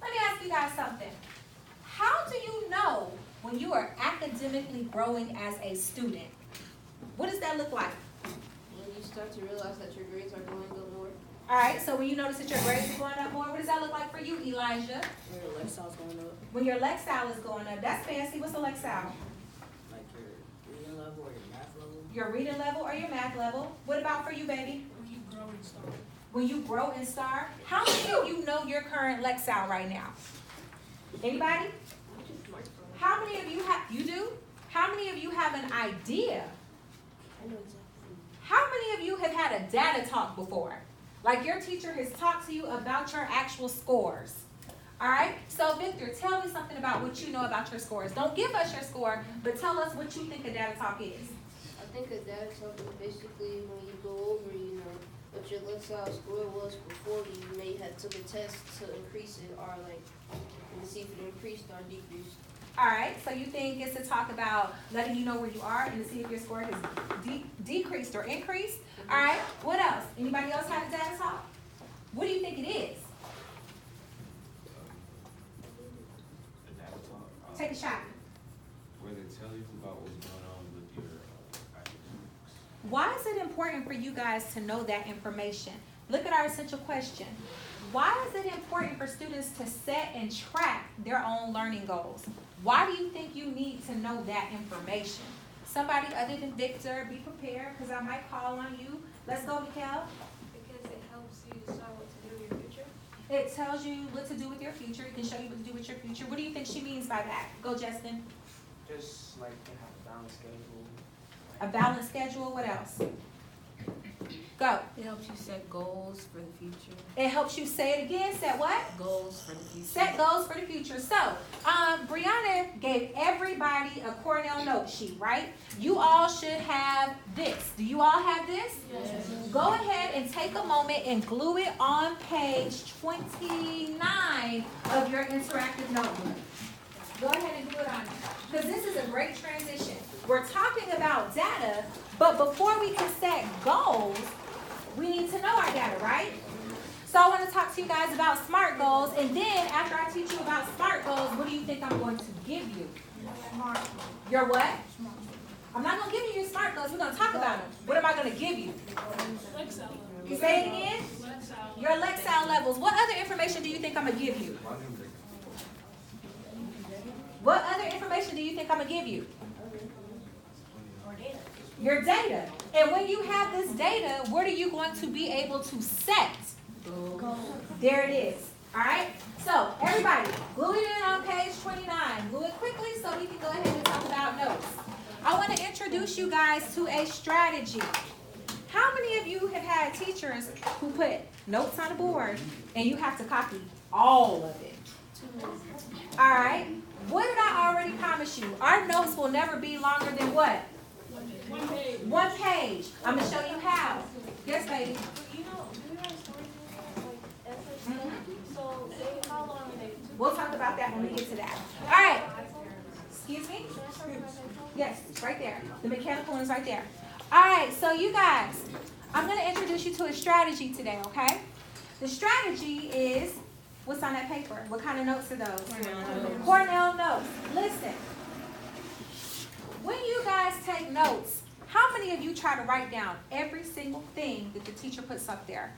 Let me ask you guys something. How do you know when you are academically growing as a student? What does that look like? When you start to realize that your grades are going up more. All right, so when you notice that your grades are going up more, what does that look like for you, Elijah? When your lifestyle's going up. When your lexile is going up. That's fancy. What's a lexile? Like your reading level or your math level. Your reading level or your math level. What about for you, baby? When you grow and start. When you grow and start. How many of you know your current lexile right now? Anybody? How many of you have, you do? How many of you have an idea? I know exactly. How many of you have had a data talk before? Like your teacher has talked to you about your actual scores. All right? So Victor, tell me something about what you know about your scores. Don't give us your score, but tell us what you think a data talk is. I think a data talk is basically when you go over, what your lexile score was before you may have took a test to increase it or and see if it increased or decreased. All right, so you think it's to talk about letting you know where you are and to see if your score has decreased or increased. All right, what else? Anybody else have a data talk? What do you think it is? A data talk. Take a shot. Where they tell you about what's going on with your academics. Why is it important for you guys to know that information? Look at our essential question. Why is it important for students to set and track their own learning goals? Why do you think you need to know that information? Somebody other than Victor, be prepared because I might call on you. Let's go, Mikhail. Because it helps you decide what to do with your future. It tells you what to do with your future. It can show you what to do with your future. What do you think she means by that? Go, Justin. Just like to have a balanced schedule. A balanced schedule. What else? Go. It helps you set goals for the future. It helps you say it again. Set what? Goals for the future. Set goals for the future. So, Brianna gave everybody a Cornell note sheet, right? You all should have this. Do you all have this? Yes. Go ahead and take a moment and glue it on page 29 of your interactive notebook. Go ahead and glue it on there. Because this is a great transition. We're talking about data, but before we can set goals, we need to know our data, right? So I want to talk to you guys about SMART goals, and then after I teach you about SMART goals, what do you think I'm going to give you? Your what? I'm not going to give you your SMART goals. We're going to talk about them. What am I going to give you? Lexile. Say it again. Lexile. Your lexile levels. What other information do you think I'm going to give you? What other information do you think I'm going to give you? Your data. And when you have this data, what are you going to be able to set? There it is. All right? So, everybody, glue it in on page 29. Glue it quickly so we can go ahead and talk about notes. I want to introduce you guys to a strategy. How many of you have had teachers who put notes on the board and you have to copy all of it? All right? What did I already promise you? Our notes will never be longer than what? 1 page. 1 page. I'm going to show you how. Yes, baby. You know, do you have stories like essays? So, say how long are they? We'll talk about that when we get to that. All right. Excuse me? Yes, it's right there. The mechanical one's right there. All right, so you guys, I'm going to introduce you to a strategy today, okay? The strategy is, what's on that paper? What kind of notes are those? Cornell notes. Listen. When you guys take notes, how many of you try to write down every single thing that the teacher puts up there?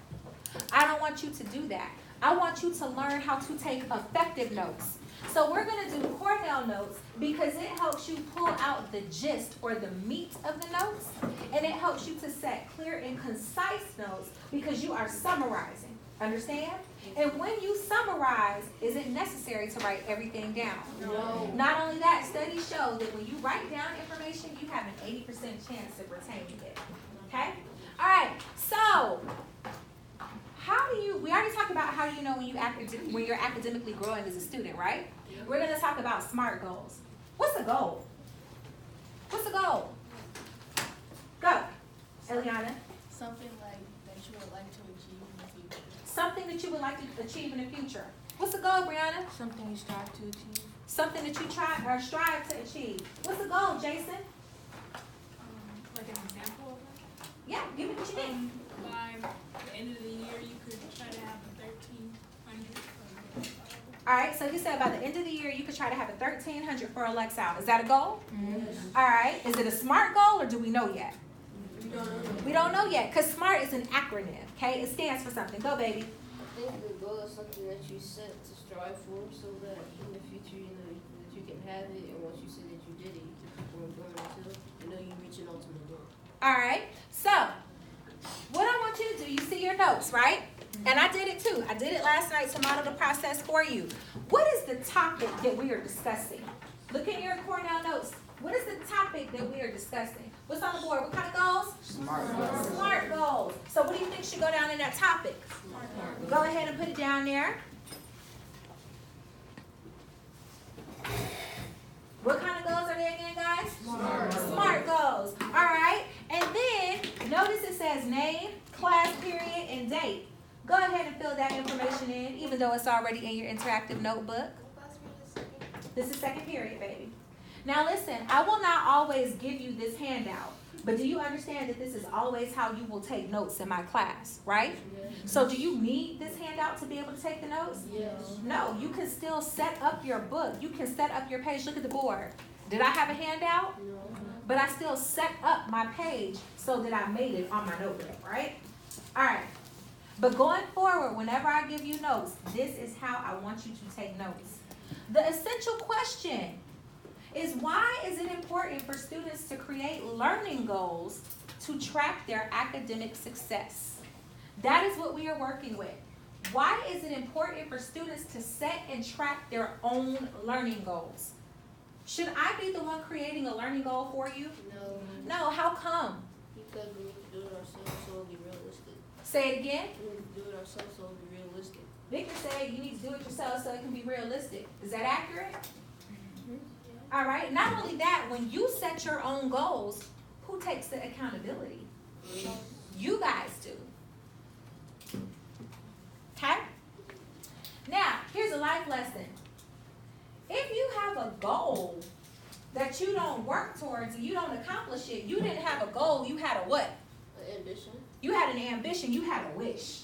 I don't want you to do that. I want you to learn how to take effective notes. So we're going to do Cornell notes because it helps you pull out the gist or the meat of the notes, and it helps you to set clear and concise notes because you are summarizing. Understand? And when you summarize, is it necessary to write everything down? No. Not only that, studies show that when you write down information, you have an 80% chance of retaining it. Okay? All right. So, we already talked about how you know when you're academically growing as a student, right? We're going to talk about SMART goals. What's a goal? What's a goal? Go, Eliana. Something like that you would like to achieve in the future. Something that you would like to achieve in the future. What's a goal, Brianna? Something you strive to achieve. Something that you try or strive to achieve. What's a goal, Jason? Like an example of that. Yeah, give me what you need. By the end of the year, you could try to have a 1,300. All right, so you said by the end of the year, you could try to have a 1,300 for a Lex out. Is that a goal? Yes. All right, is it a SMART goal or do we know yet? We don't know. We don't know yet because SMART is an acronym, okay? It stands for something. Go, baby. I think the goal is something that you set to strive for so that in the future, you know, that you can have it, and once you say that you did it, you can keep on going until, you know, you reach an ultimate goal. All right, so what I want you to do, you see your notes, right? And I did it too. I did it last night to model the process for you. What is the topic that we are discussing? Look in your Cornell notes. What is the topic that we are discussing? What's on the board? What kind of goals? SMART goals. SMART goals. So what do you think should go down in that topic? Go ahead and put it down there. What kind of goals are they again, guys? SMART goals. All right. And then notice it says name, class period, and date. Go ahead and fill that information in, even though it's already in your interactive notebook. This is second period, baby. Now listen, I will not always give you this handout, but do you understand that this is always how you will take notes in my class, right? So do you need this handout to be able to take the notes? Yes. No, you can still set up your book. You can set up your page. Look at the board. Did I have a handout? No. But I still set up my page so that I made it on my notebook, right? All right. But going forward, whenever I give you notes, this is how I want you to take notes. The essential question is, why is it important for students to create learning goals to track their academic success? That is what we are working with. Why is it important for students to set and track their own learning goals? Should I be the one creating a learning goal for you? No. No, how come? Because we need to do it ourselves so it'll be realistic. Say it again. We need to do it ourselves so it'll be realistic. Victor said you need to do it yourself so it can be realistic. Is that accurate? All right. Not only that, when you set your own goals, who takes the accountability? You guys do. Okay? Now, here's a life lesson. If you have a goal that you don't work towards and you don't accomplish it, you didn't have a goal, you had a what? An ambition. You had an ambition, you had a wish.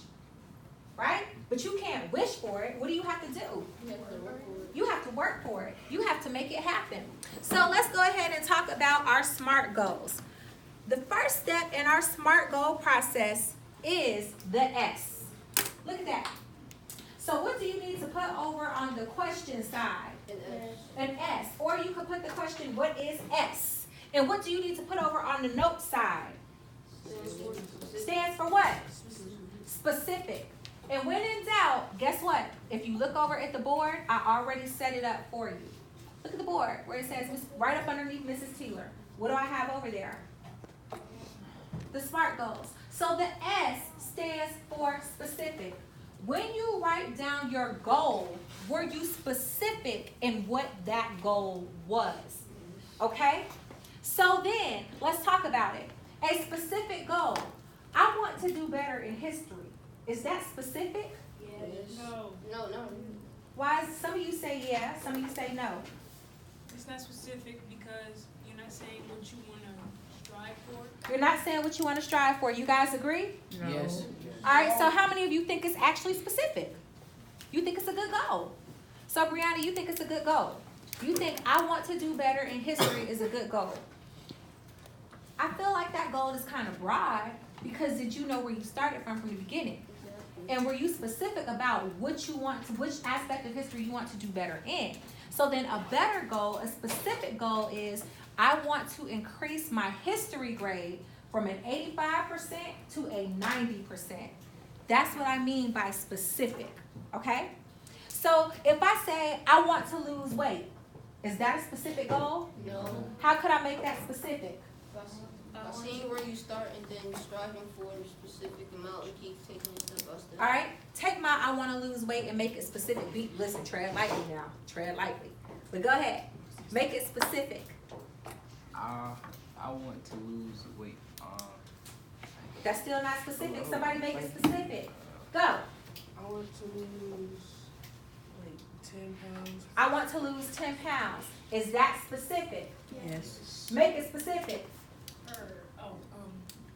Right? But you can't wish for it. What do you have to do? You have to work for it. You have to work for it. You have to make it happen. So let's go ahead and talk about our SMART goals. The first step in our SMART goal process is the S. Look at that. So what do you need to put over on the question side? An S. An S. Or you could put the question, what is S? And what do you need to put over on the note side? Stands for what? Specific. And when in doubt, guess what? If you look over at the board, I already set it up for you. Look at the board where it says, right up underneath Mrs. Teeler. What do I have over there? The SMART goals. So the S stands for specific. When you write down your goal, were you specific in what that goal was? Okay? So then, let's talk about it. A specific goal. I want to do better in history. Is that specific? Yes. No, No, no. Why is, some of you say yeah, some of you say no. it's not specific because you're not saying what you want to strive for. You're not saying what you want to strive for. You guys agree? Yes. All right, so how many of you think it's actually specific? You think it's a good goal. So Brianna, you think it's a good goal. You think I want to do better in history is a good goal. I feel like that goal is kind of broad because did you know where you started from the beginning? And were you specific about what you want to, which aspect of history you want to do better in? So then a better goal, a specific goal is I want to increase my history grade from an 85% to a 90%. That's what I mean by specific, okay? So if I say I want to lose weight, is that a specific goal? No. How could I make that specific? By seeing where you start and then striving for a specific amount and keep taking it step by step. All right, take my I want to lose weight and make it specific. Listen, tread lightly now. Tread lightly. But go ahead. Make it specific. I want to lose weight. That's still not specific. Somebody make it specific. Go. I want to lose like 10 pounds. I want to lose 10 pounds. Is that specific? Yes. Make it specific.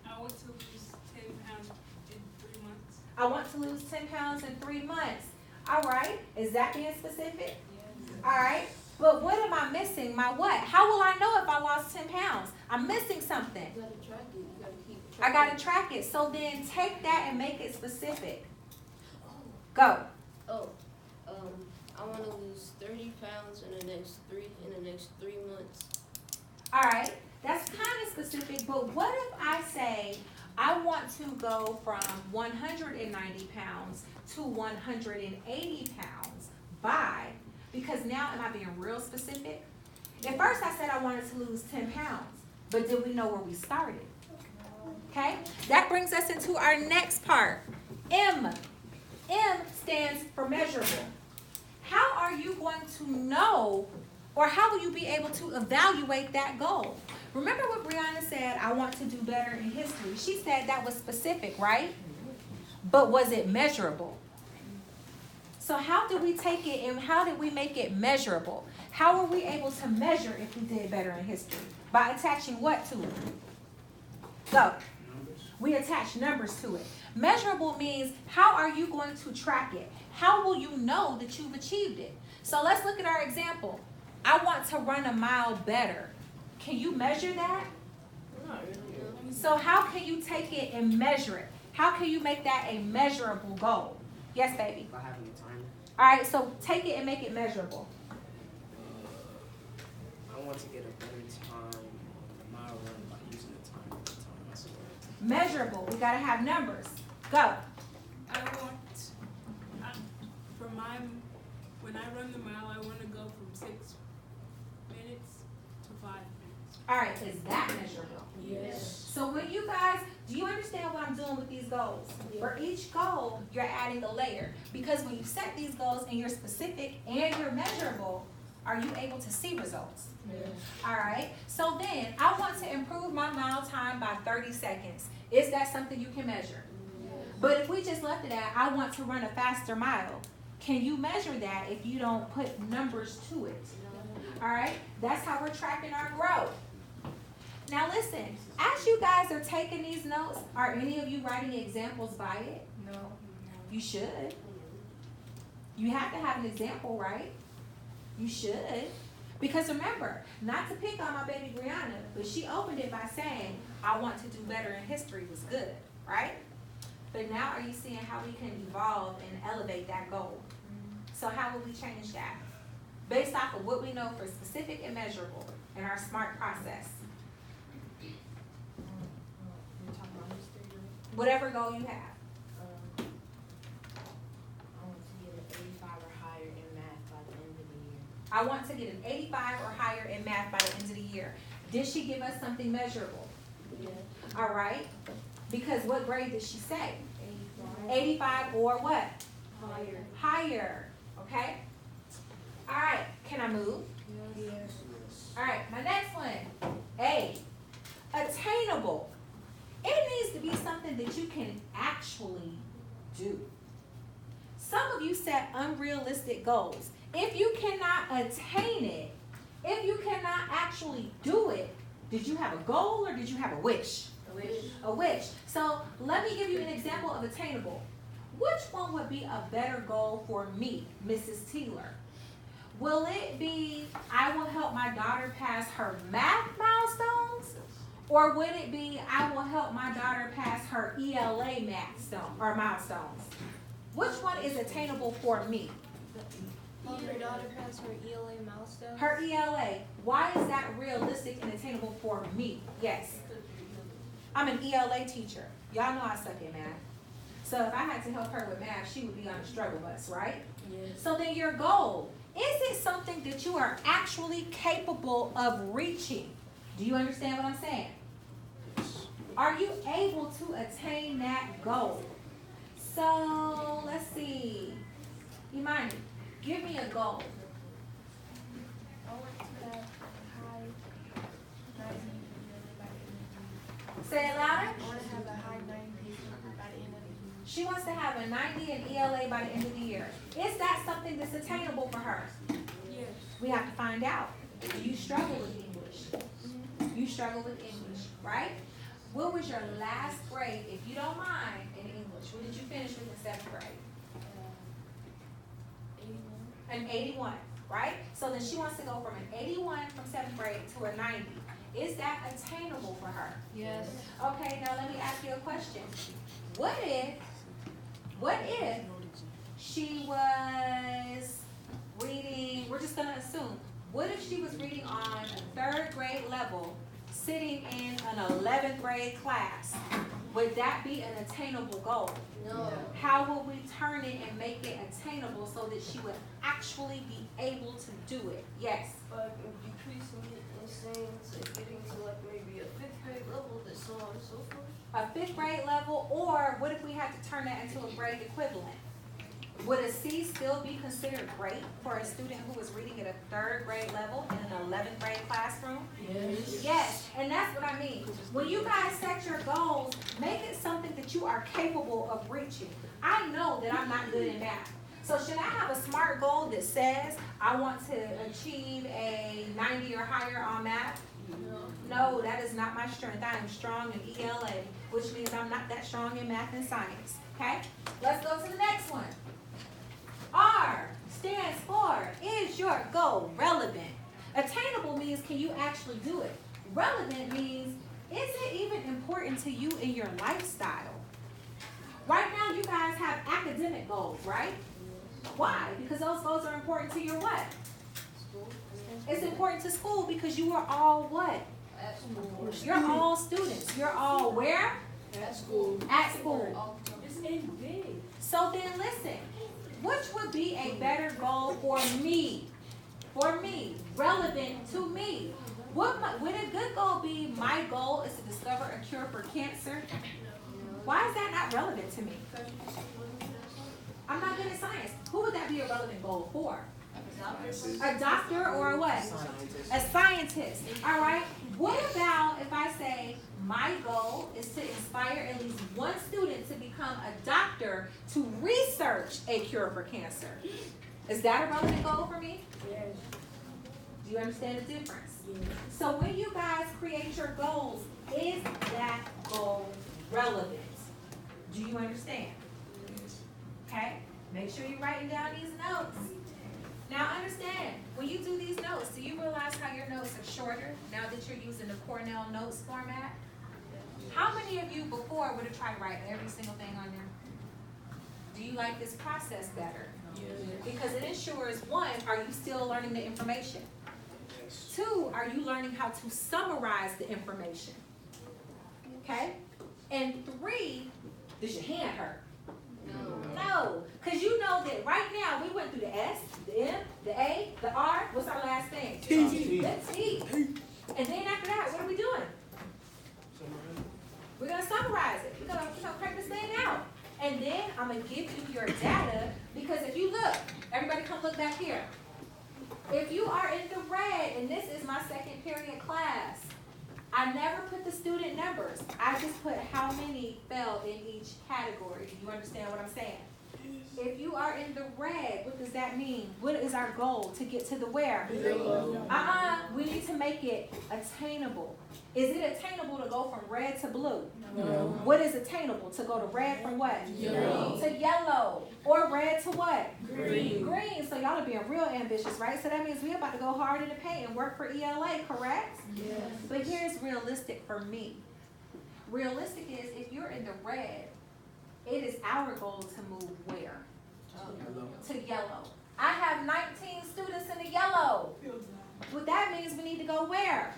I want to lose 10 pounds in 3 months. I want to lose 10 pounds in 3 months. All right, is that being specific? All right, but what am I missing? My what? How will I know if I lost 10 pounds? I'm missing something. You gotta track it. You gotta keep I track gotta track it. So then take that and make it specific. Go. I want to lose 30 pounds in the next 3 months. All right, that's kind of specific, but what if I say I want to go from 190 pounds to 180 pounds by, because now am I being real specific? At first I said I wanted to lose 10 pounds, but did we know where we started? Okay, that brings us into our next part. M. M stands for measurable. How are you going to know, or how will you be able to evaluate that goal? Remember what Brianna said, I want to do better in history. She said that was specific, right? But was it measurable? So how did we take it and how did we make it measurable? How were we able to measure if we did better in history? By attaching what to it? Go. We attach numbers to it. Measurable means how are you going to track it? How will you know that you've achieved it? So let's look at our example. I want to run a mile better. Can you measure that? Not really. So how can you take it and measure it? How can you make that a measurable goal? Yes, baby. By having a timer. All right, so take it and make it measurable. I want to get a better time on the mile run by using the timer at the time. I swear. Measurable. We got to have numbers. Go. I want, when I run the mile, I want to go from 6 minutes to 5 minutes. All right, is that measurable? Yes. So when you guys, do you understand what I'm doing with these goals? For each goal, you're adding a layer. Because when you set these goals and you're specific and you're measurable, are you able to see results? Yes. All right, so then I want to improve my mile time by 30 seconds. Is that something you can measure? But if we just left it at, I want to run a faster mile, can you measure that if you don't put numbers to it? All right, that's how we're tracking our growth. Now listen, as you guys are taking these notes, are any of you writing examples by it? No. You should. You have to have an example, right? You should. Because remember, not to pick on my baby Brianna, but she opened it by saying, I want to do better in history was good, right? But now are you seeing how we can evolve and elevate that goal? So how will we change that? Based off of what we know for specific and measurable in our SMART process. We're talking about history. Whatever goal you have. I want to get an 85 or higher in math by the end of the year. I want to get an 85 or higher in math by the end of the year. Did she give us something measurable? Yeah. All right. Because what grade did she say? 85. 85 or what? Higher. Higher. Okay? All right. Can I move? Yes. All right. My next one. A. Attainable. It needs to be something that you can actually do. Some of you set unrealistic goals. If you cannot attain it, if you cannot actually do it, did you have a goal or did you have a wish? A wish. So let me give you an example of attainable. Which one would be a better goal for me, Mrs. Teeler? Will it be, I will help my daughter pass her math milestones? Or would it be, I will help my daughter pass her ELA milestones? Which one is attainable for me? Help your daughter pass her ELA milestone? Her ELA. Why is that realistic and attainable for me? Yes. I'm an ELA teacher. Y'all know I suck at math. So if I had to help her with math, she would be on a struggle bus, right? Yes. So then your goal, is it something that you are actually capable of reaching? Do you understand what I'm saying? Are you able to attain that goal? So let's see. Imani, give me a goal. I want to have high 90 by the end of the year. Say it louder. I want to have a high 90 by the end of the year. She wants to have a 90 in ELA by the end of the year. Is that something that's attainable for her? Yes. We have to find out. Do you struggle with English? You struggle with English, right? What was your last grade, if you don't mind, in English? What did you finish with in 7th grade? An 81, right? So then she wants to go from an 81 from 7th grade to a 90. Is that attainable for her? Yes. Okay, now let me ask you a question. What if she was reading, we're just gonna assume, what if she was reading on a 3rd grade level, sitting in an 11th grade class? Would that be an attainable goal? No. How will we turn it and make it attainable so that she would actually be able to do it? Yes. Like decreasing it and saying to getting to like maybe a 5th grade level, that so on and so forth. A 5th grade level, or what if we had to turn that into a grade equivalent? Would a C still be considered great for a student who was reading at a 3rd grade level in an 11th grade classroom? Yes. Yes, and that's what I mean. When you guys set your goals, make it something that you are capable of reaching. I know that I'm not good in math. So should I have a SMART goal that says I want to achieve a 90 or higher on math? No, that is not my strength. I am strong in ELA, which means I'm not that strong in math and science. Okay? Let's go to the next one. R stands for, is your goal relevant? Attainable means, can you actually do it? Relevant means, is it even important to you in your lifestyle? Right now, you guys have academic goals, right? Why? Because those goals are important to your what? School. It's important to school because you are all what? At school. You're all students. You're all where? At school. At school. It's in big. So then listen, which would be a better goal for me? For me, relevant to me. Would a good goal be, my goal is to discover a cure for cancer? Why is that not relevant to me? I'm not good at science. Who would that be a relevant goal for? A doctor or a what? A scientist. All right. What about if I say my goal is to inspire at least one student to become a doctor to research a cure for cancer? Is that a relevant goal for me? Yes. Do you understand the difference? So when you guys create your goals, is that goal relevant? Do you understand? Okay? Make sure you're writing down these notes. Now understand, when you do these notes, do you realize how your notes are shorter now that you're using the Cornell Notes format? How many of you before would have tried to write every single thing on there? Do you like this process better? Because it ensures, one, are you still learning the information? Two, are you learning how to summarize the information? Okay? And three, does your hand hurt? No, because you know that right now we went through the S, the M, the A, the R. What's our last thing? T. The T. And then after that, what are we doing? We're going to summarize it. We're going to crank this thing out. And then I'm going to give you your data, because if you look, everybody come look back here. If you are in the red, and this is my 2nd period class, I never put the student numbers. I just put how many fell in each category. Do you understand what I'm saying? If you are in the red, what does that mean? What is our goal? To get to the where? We need to make it attainable. Is it attainable to go from red to blue? No. What is attainable? To go to red from what? Yellow. To yellow. Or red to what? Green. Green. So y'all are being real ambitious, right? So that means we're about to go hard in the paint and work for ELA, correct? Yes. But here's realistic for me. Realistic is, if you're in the red, it is our goal to move where? To yellow. I have 19 students in the yellow. What that means, we need to go where?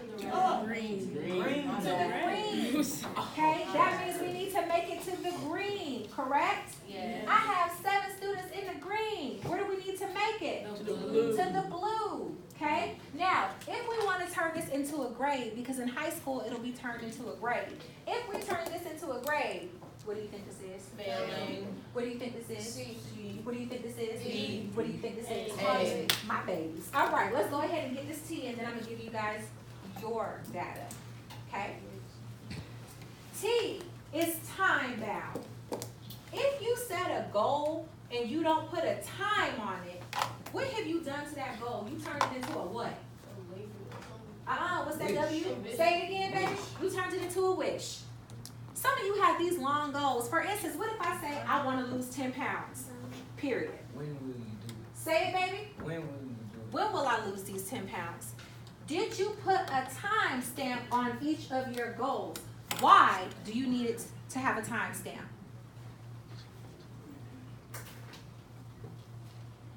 Green. To the green. Okay, that means we need to make it to the green, correct? Yes. I have 7 students in the green. Where do we need to make it? To the blue. To the blue. Okay? Now, if we want to turn this into a grade, because in high school it'll be turned into a grade. If we turn this into a grade, what do you think this is? Failing. What do you think this is? C. What do you think this is? D. What do you think this is? A. My babies. All right, let's go ahead and get this T, and then I'm going to give you guys your data. Okay? T is time bound. If you set a goal and you don't put a time on it, what have you done to that goal? You turned it into a what? What's that W? Say it again, baby. You turned it into a wish. Some of you have these long goals. For instance, what if I say I want to lose 10 pounds? Period. When will you do it? Say it, baby. When will you do it? When will I lose these 10 pounds? Did you put a time stamp on each of your goals? Why do you need it to have a time stamp?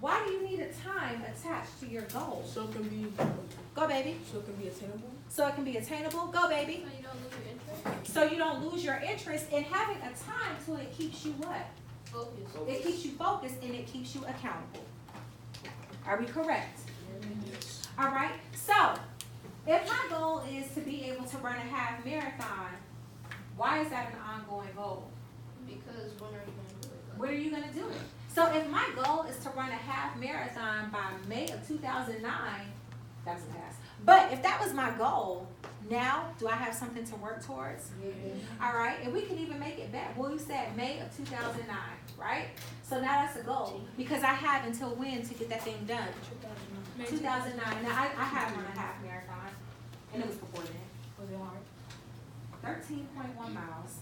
Why do you need a time attached to your goal? So it can be, Go, baby. so it can be attainable. So it can be attainable. Go, baby. So you don't lose your interest? So you don't lose your interest in having a time so it keeps you what? Focus. It keeps you focused and it keeps you accountable. Are we correct? Yes. All right. So if my goal is to be able to run a half marathon, why is that an ongoing goal? Because when are you gonna do it? When are you going to do it? So if my goal is to run a half marathon by May of 2009, that's a pass. But if that was my goal, now do I have something to work towards? Yeah. All right, and we can even make it back. Well, you said May of 2009, right? So now that's a goal because I have until when to get that thing done? 2009. Now I have run a half marathon, and it was before then. Was it hard? 13.1 miles.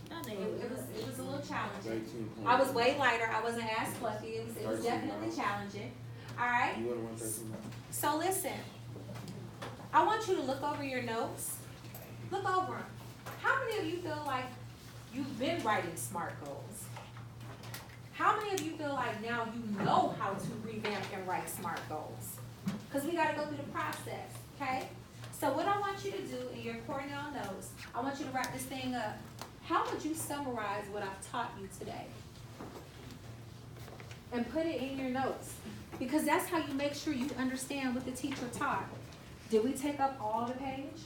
Nothing. It was a little challenging. 13 I was way lighter. I wasn't as fluffy. It was 13 definitely miles. challenging. All right. You wanna run 13 miles? So listen, I want you to look over your notes. Look over them. How many of you feel like you've been writing SMART goals? How many of you feel like now you know how to revamp and write SMART goals? Because we got to go through the process, okay? So what I want you to do in your Cornell notes, I want you to wrap this thing up. How would you summarize what I've taught you today? And put it in your notes. Because that's how you make sure you understand what the teacher taught. Did we take up all the page?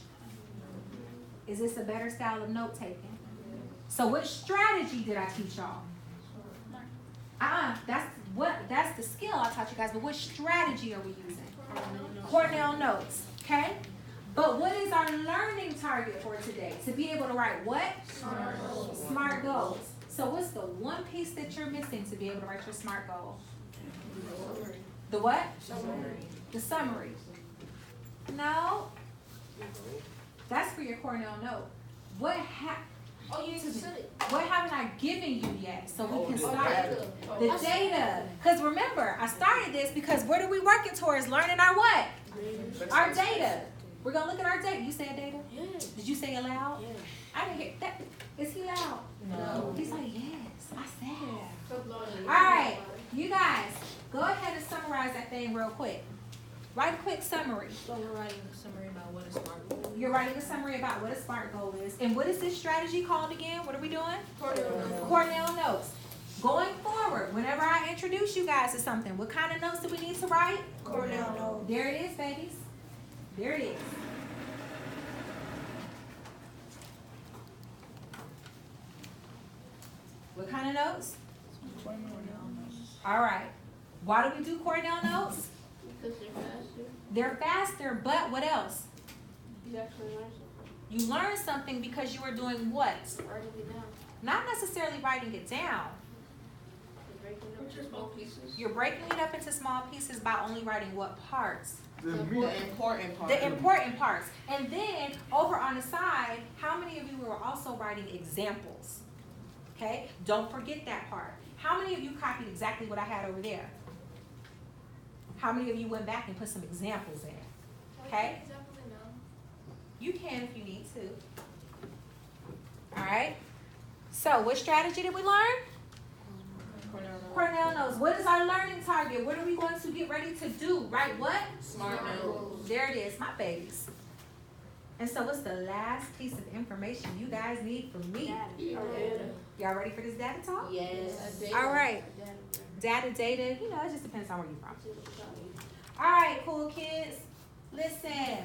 Is this a better style of note taking? So what strategy did I teach y'all? That's the skill I taught you guys, but what strategy are we using? Cornell notes, okay? But what is our learning target for today? To be able to write what? SMART goals. SMART goals. So what's the one piece that you're missing to be able to write your SMART goal? The what? Summary. The summary. No. That's for your Cornell note. Oh, you just said it. What haven't I given you yet? So we can Oh, start data. the data. Because remember, I started this because what are we working towards? Learning our what? Our data. We're going to look at our data. You said data? Yes. Did you say it loud? Yes. I didn't hear that. Is he loud? No. He's like, yes, I said it. All All right, you guys, go ahead and summarize that thing real quick. Write a quick summary. So we're writing a summary about what a SMART goal is. You're writing a summary about what a SMART goal is. And what is this strategy called again? What are we doing? Cornell notes. Going forward, whenever I introduce you guys to something, what kind of notes do we need to write? Cornell notes. There it is, babies. There it is. What kind of notes? All right. Why do we do Cornell notes? Because they're faster. They're faster, but what else? You actually learn something. You learn something because you are doing what? Writing it down. Not necessarily writing it down. You're breaking it up into small pieces. You're breaking it up into small pieces by only writing what parts? The important part. The important parts. And then over on the side, how many of you were also writing examples? Okay? Don't forget that part. How many of you copied exactly what I had over there? How many of you went back and put some examples in? Okay? You can if you need to. All right? So, what strategy did we learn? Cornell knows. What is our learning target? What are we going to get ready to do? Right? What? SMART goals. There it is, my babies. And so, what's the last piece of information you guys need from me? Data. Y'all ready for this data talk? Yes. All right. Data, you know, it just depends on where you're from. All right, cool kids. Listen,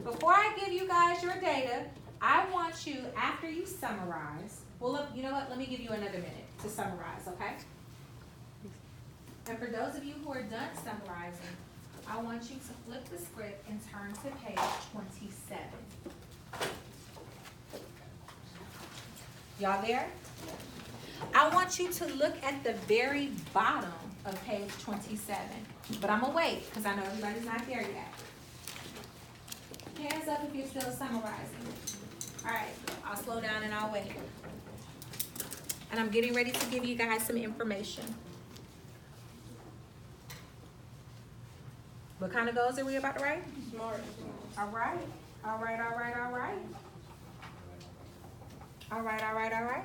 before I give you guys your data, I want you, after you summarize, well, look, you know what? Let me give you another minute to summarize, okay? And for those of you who are done summarizing, I want you to flip the script and turn to page 27. Y'all there? I want you to look at the very bottom of page 27. But I'm going to wait because I know everybody's not there yet. Hands up if you're still summarizing. All right, I'll slow down and I'll wait. And I'm getting ready to give you guys some information. What kind of goals are we about to write? SMART. All right. All right, all right, all right. All right, all right, all right.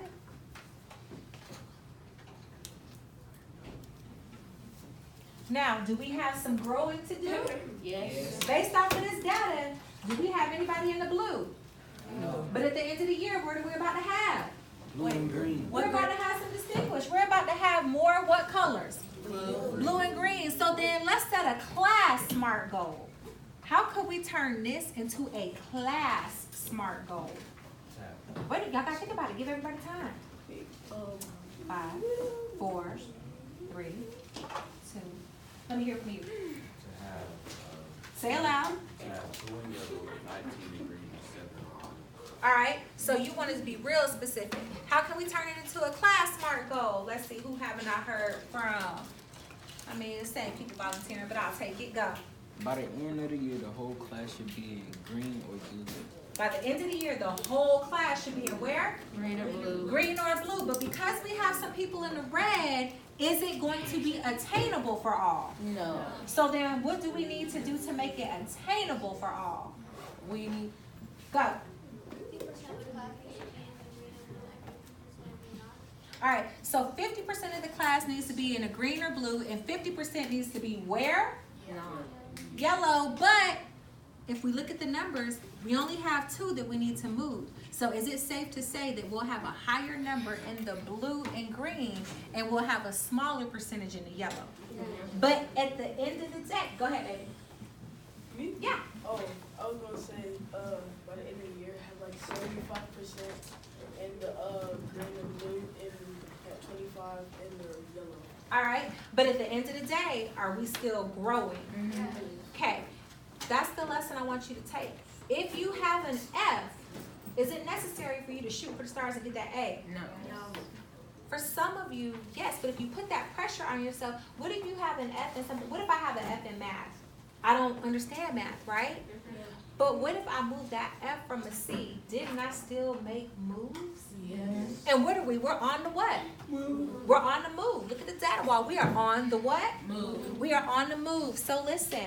Now, do we have some growing to do? Yes. Based off of this data, do we have anybody in the blue? No. But at the end of the year, what are we about to have? Blue and green. We're about to have some distinguished. We're about to have more what colors? Blue and green. So then let's set a class SMART goal. How could we turn this into a class SMART goal? Wait, y'all gotta think about it. Give everybody time. 5, 4, 3, 2. Let me hear from you. To have, Say it loud. to have blue and yellow, 19 degrees, 7. All right. So you want us to be real specific. How can we turn it into a class SMART goal? Let's see. Who haven't I heard from? I mean, it's saying people volunteering, but I'll take it. Go. By the end of the year, the whole class should be in green or blue. By the end of the year, the whole class should be in where? Green or blue. Green or blue. But because we have some people in the red, is it going to be attainable for all? No. So then what do we need to do to make it attainable for all? We need, go. 50% of the class needs to be in the green and blue, and 50% may not. All right, so 50% of the class needs to be in a green or blue, and 50% needs to be where? Yellow. But if we look at the numbers, we only have 2 that we need to move. So is it safe to say that we'll have a higher number in the blue and green, and we'll have a smaller percentage in the yellow? But at the end of the day, go ahead, baby. Me? Yeah. Oh, I was gonna say, by the end of the year, have like 75% in the green and blue, and at 25 in the yellow. All right, but at the end of the day, are we still growing? Okay, that's the lesson I want you to take. If you have an F, is it necessary for you to shoot for the stars and get that A? No. For some of you, yes, but if you put that pressure on yourself, what if you have an F in something? What if I have an F in math? I don't understand math, right? But what if I move that F from a C? Didn't I still make moves? Yes. And what are we? We're on the what? Move. We're on the move. Look at the data wall. We are on the what? Move. We are on the move. So listen,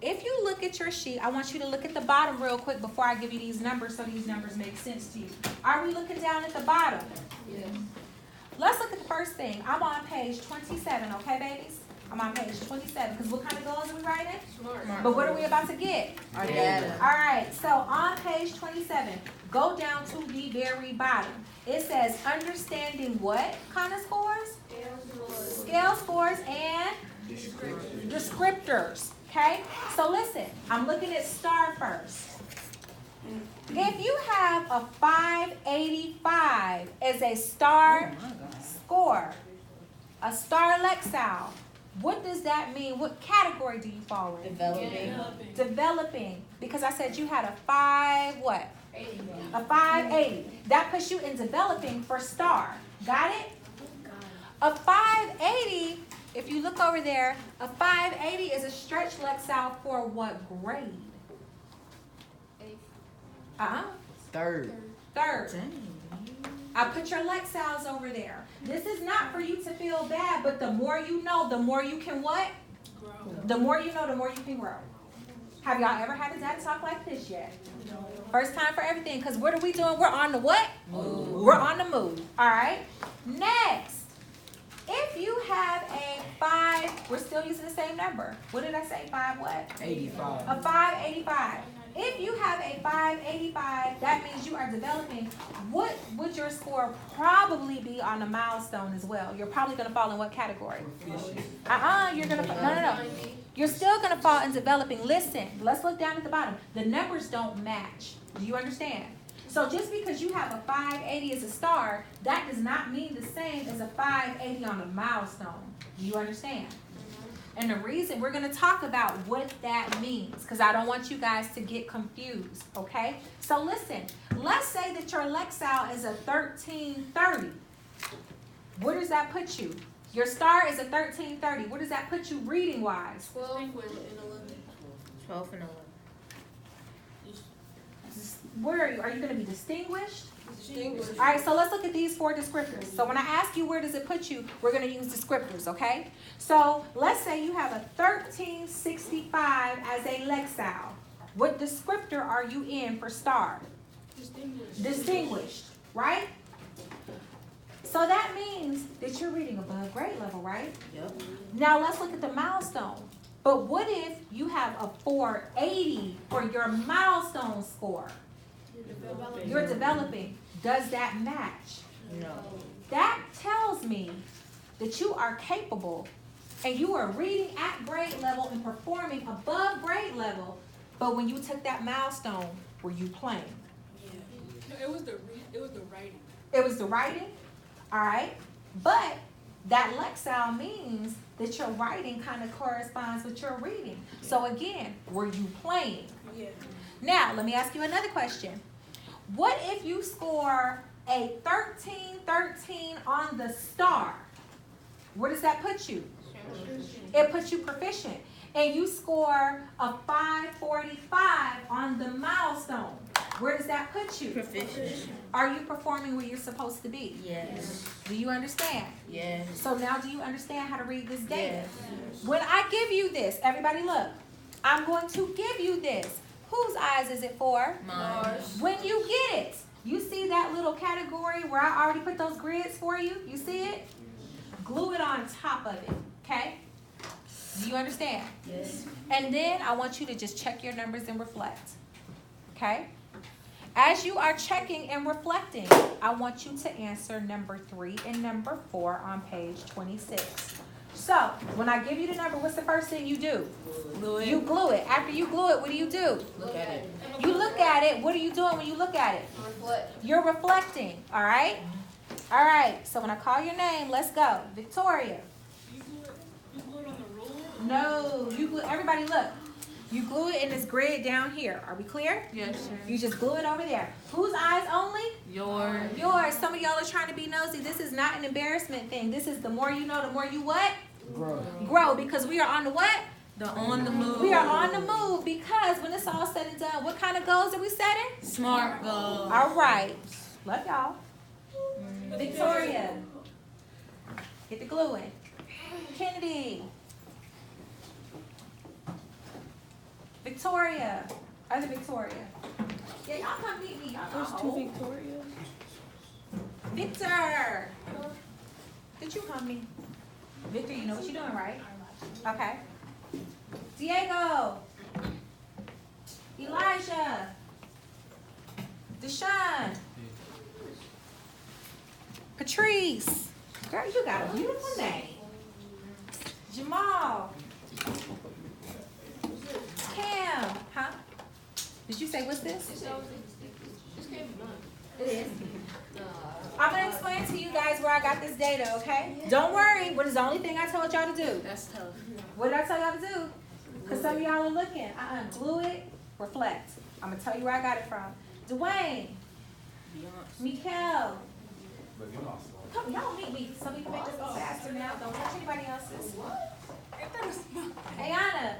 if you look at your sheet, I want you to look at the bottom real quick before I give you these numbers so these numbers make sense to you. Are we looking down at the bottom? Yes. Let's look at the first thing. I'm on page 27, okay, babies? I'm on page 27, because what kind of goals are we writing? SMART. But what are we about to get? Our data. All right, so on page 27, go down to the very bottom. It says understanding what kind of scores? Scale scores and descriptors, okay? So listen, I'm looking at STAR first. If you have a 585 as a STAR score, a STAR Lexile, what does that mean? What category do you fall in? Developing. Developing. Because I said you had a 5 what? A 580. That puts you in developing for STAR. Got it? A 580, if you look over there, a 580 is a stretch Lexile for what grade? Third. Third. I put your Lexiles over there. This is not for you to feel bad, but the more you know, the more you can what? Grow. The more you know, the more you can grow. Have y'all ever had a dad talk like this yet? First time for everything, because what are we doing? We're on the what? Move. We're on the move. All right. Next, if you have a 5, we're still using the same number. What did I say? 5 what? 85. A 585. If you have a 585, that means you are developing. What would your score probably be on a milestone as well? You're probably going to fall in what category? You're going to, no. You're still going to fall in developing. Listen, let's look down at the bottom. The numbers don't match. Do you understand? So just because you have a 580 as a STAR, that does not mean the same as a 580 on a milestone. Do you understand? And the reason we're going to talk about what that means, because I don't want you guys to get confused, okay? So listen, let's say that your Lexile is a 1330. Where does that put you? Your STAR is a 1330. Where does that put you reading-wise? 12 and 11. 12 and 11. where are you? Are you going to be distinguished? Distinguished. All right, so let's look at these 4 descriptors. So when I ask you where does it put you, we're going to use descriptors, okay? So let's say you have a 1365 as a Lexile. What descriptor are you in for star? Distinguished, right? So that means that you're reading above grade level, right? Yep. Now let's look at the milestone. But what if you have a 480 for your milestone score? You're developing. Does that match? No. That tells me that you are capable and you are reading at grade level and performing above grade level. But when you took that milestone, were you playing? No, it was the writing. It was the writing, all right? But that Lexile means that your writing kind of corresponds with your reading. So again, were you playing? Yeah. Now, let me ask you another question. What if you score a 1313 on the star? Where does that put you? It puts you proficient. And you score a 545 on the milestone. Where does that put you? Proficient. Are you performing where you're supposed to be? Yes. Do you understand? Yes. So now do you understand how to read this data? Yes. When I give you this, everybody look, I'm going to give you this. Whose eyes is it for? Mars. When you get it, you see that little category where I already put those grids for you? You see it? Glue it on top of it, okay? Do you understand? Yes. And then I want you to just check your numbers and reflect, okay? As you are checking and reflecting, I want you to answer number 3 and number 4 on page 26. So, when I give you the number, what's the first thing you do? Glue it. You glue it. After you glue it, what do you do? Look at it. You look at it. What are you doing when you look at it? Reflect. You're reflecting, all right? All right, so when I call your name, let's go. Victoria. You glue it on the ruler? No, you glue, everybody look. You glue it in this grid down here. Are we clear? Yes, sir. You just glue it over there. Whose eyes only? Yours. Yours. Some of y'all are trying to be nosy. This is not an embarrassment thing. This is the more you know, the more you what? Grow. Because we are on the what? On the move. We are on the move because when it's all said and done, what kind of goals are we setting? SMART goals. All right. Love y'all. Victoria. Get the glue in. Kennedy. Victoria. Other Victoria. Yeah, y'all come meet me. Y'all know. Victorias. Victor. Did you come me? Victor, you know what you're doing, right? Okay. Diego. Elijah. Deshaun. Patrice. Girl, you got a beautiful name. Jamal. Cam. Huh? Did you say what's this? It is. I'm going to explain to you guys where I got this data, okay? Don't worry. What is the only thing I told y'all to do? That's tough. What did I tell y'all to do? Because some of y'all are looking. Glue it, reflect. I'm going to tell you where I got it from. Dwayne. Mikael. Come, y'all meet me so we can make this go faster now. Don't touch anybody else's. Ayana.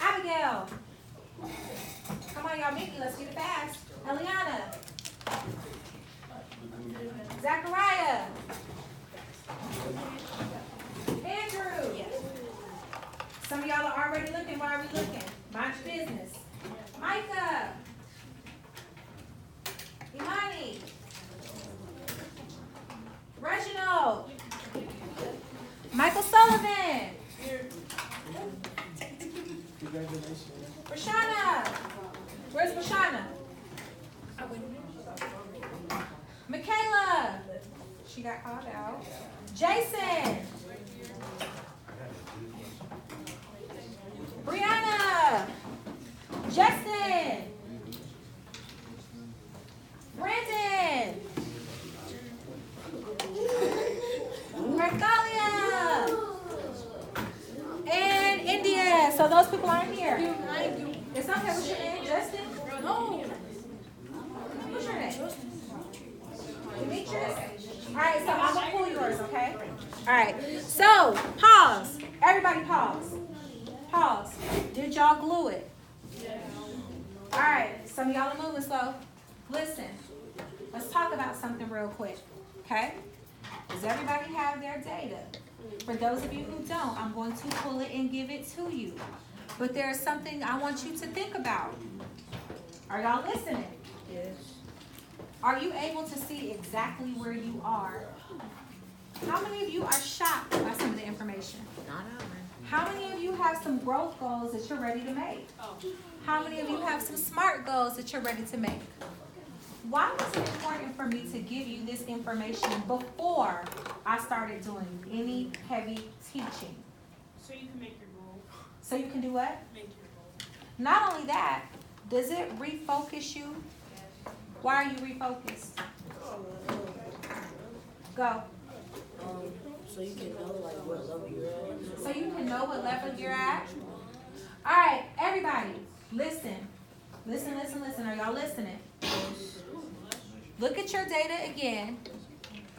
Abigail. Come on, y'all meet me. Let's get it fast. Eliana. Zachariah. Andrew. Some of y'all are already looking. Why are we looking? Mind your business. Micah. Imani. Reginald. Michael Sullivan. Congratulations. Rashana. Where's Rashana? Michaela. She got called out. Jason. Brianna. Justin. Brandon. Marthalia. And India. So those people aren't here. It's okay. What's your name? Justin? No. What's your name? Demetrius? All right, so I'm going to pull yours, okay? All right. So, pause. Everybody pause. Pause. Did y'all glue it? All right, some of y'all are moving slow. Listen, let's talk about something real quick, okay? Does everybody have their data? For those of you who don't, I'm going to pull it and give it to you. But there's something I want you to think about. Are y'all listening? Yes. Are you able to see exactly where you are? How many of you are shocked by some of the information? Not ours. How many of you have some growth goals that you're ready to make? How many of you have some SMART goals that you're ready to make? Why was it important for me to give you this information before I started doing any heavy teaching? So you can make your goal. So you can do what? Make your goal. Not only that, does it refocus you? Why are you refocused? Go. So you can know like what level you're at. So you can know what level you're at. All right, everybody, listen. Listen, listen, listen. Are y'all listening? Look at your data again.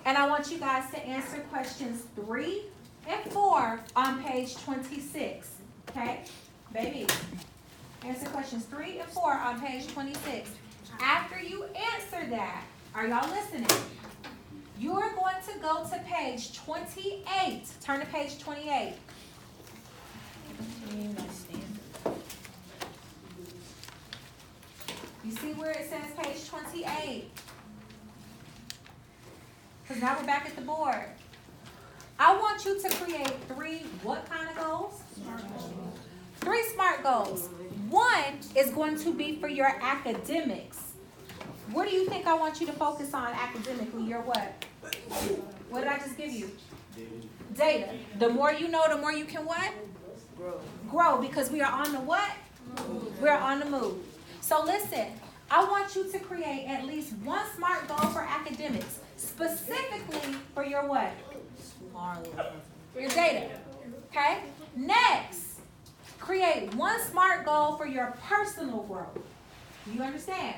And I want you guys to answer questions 3 and 4 on page 26. Okay? Baby, answer questions 3 and 4 on page 26. After you answer that, are y'all listening? You are going to go to page 28. Turn to page 28. You see where it says page 28? Because now we're back at the board. I want you to create 3 what kind of goals? 3 SMART goals. 1 is going to be for your academics. What do you think I want you to focus on academically? Your what? What did I just give you? Data. The more you know, the more you can what? Grow, because we are on the what? We're on the move. So listen, I want you to create at least 1 SMART goal for academics, specifically for your what? For your data. Okay? Next, create 1 SMART goal for your personal growth. Do you understand?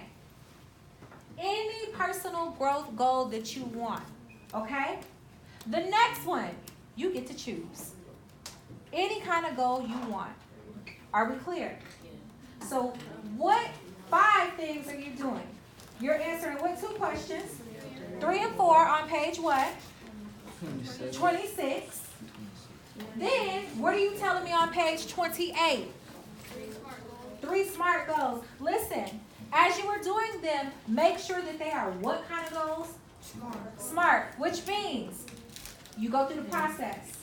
Any personal growth goal that you want. Okay? The next one, you get to choose. Any kind of goal you want. Are we clear? So what 5 things are you doing? You're answering what 2 questions? 3 and 4 on page what? 26. Then, what are you telling me on page 28? 3 SMART goals. Listen, as you are doing them, make sure that they are what kind of goals? SMART, which means you go through the process.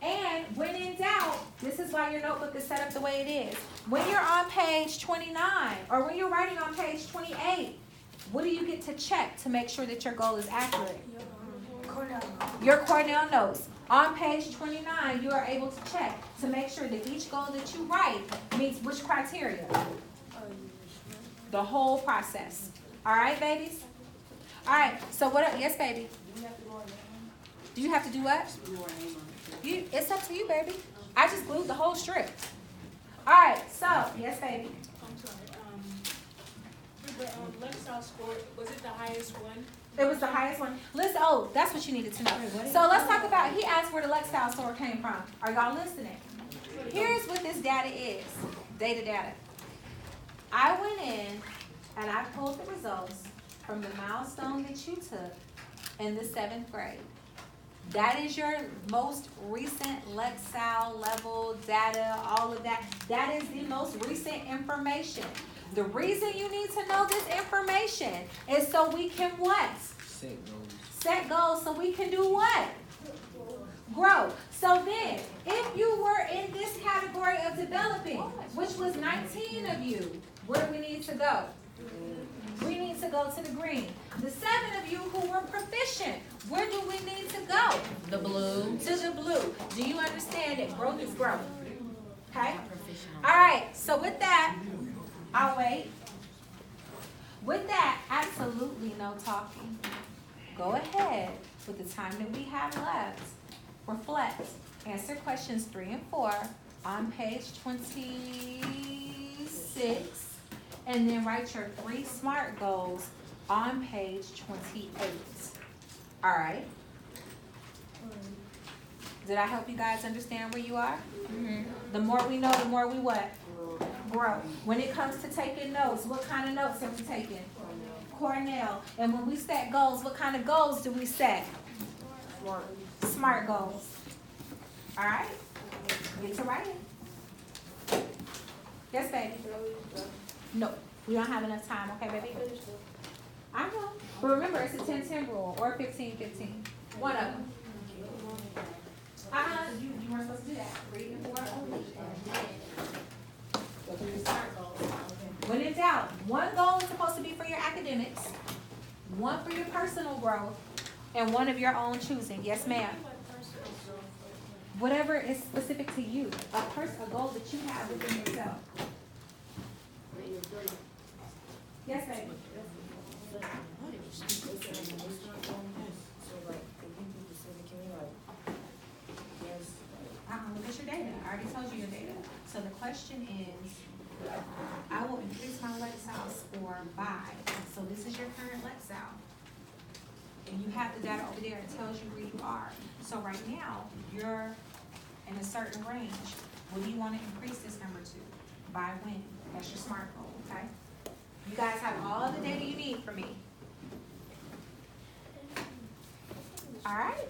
And when in doubt, this is why your notebook is set up the way it is. When you're on page 29, or when you're writing on page 28, what do you get to check to make sure that your goal is accurate? Your Cornell notes. On page 29, you are able to check to make sure that each goal that you write meets which criteria? The whole process. All right, babies? All right, so what, yes, baby? Do you have to do what? It's up to you, baby. I just glued the whole strip. All right, so, yes, baby. I'm sorry. The lifestyle score, was it the highest one? It was the highest one. Listen, oh, that's what you needed to know. So let's talk about, he asked where the Lexstyle score came from. Are y'all listening? Here's what this data is. Data. I went in and I pulled the results from the milestone that you took in the 7th grade. That is your most recent Lexstyle level data, all of that. That is the most recent information. The reason you need to know this information is so we can what? Set goals so we can do what? Grow. So then, if you were in this category of developing, which was 19 of you, where do we need to go? We need to go to the green. The 7 of you who were proficient, where do we need to go? The blue. To the blue. Do you understand that growth is growth? Okay? All right, so with that, I'll wait. With that, absolutely no talking. Go ahead with the time that we have left. Reflect. Answer questions 3 and 4 on page 26. And then write your 3 SMART goals on page 28. All right? Did I help you guys understand where you are? The more we know, the more we what? Grow. When it comes to taking notes, what kind of notes are we taking? Cornell. And when we set goals, what kind of goals do we set? SMART goals. All right? Get to writing. Yes, baby? No, we don't have enough time. Okay, baby? I know. But remember, it's a 10-10 rule or 15-15. One of them. You weren't supposed to do that. Reading for only. When in doubt, one goal is supposed to be for your academics, one for your personal growth, and one of your own choosing. Yes, ma'am. Whatever is specific to you, a goal that you have within yourself. Yes, baby. Look at your data. I already told you your data. So the question is, I will increase my Lexile score by, so this is your current Lexile. And you have the data over there. It tells you where you are. So right now, you're in a certain range. What do you want to increase this number to? By when? That's your SMART goal, okay? You guys have all the data you need for me. All right?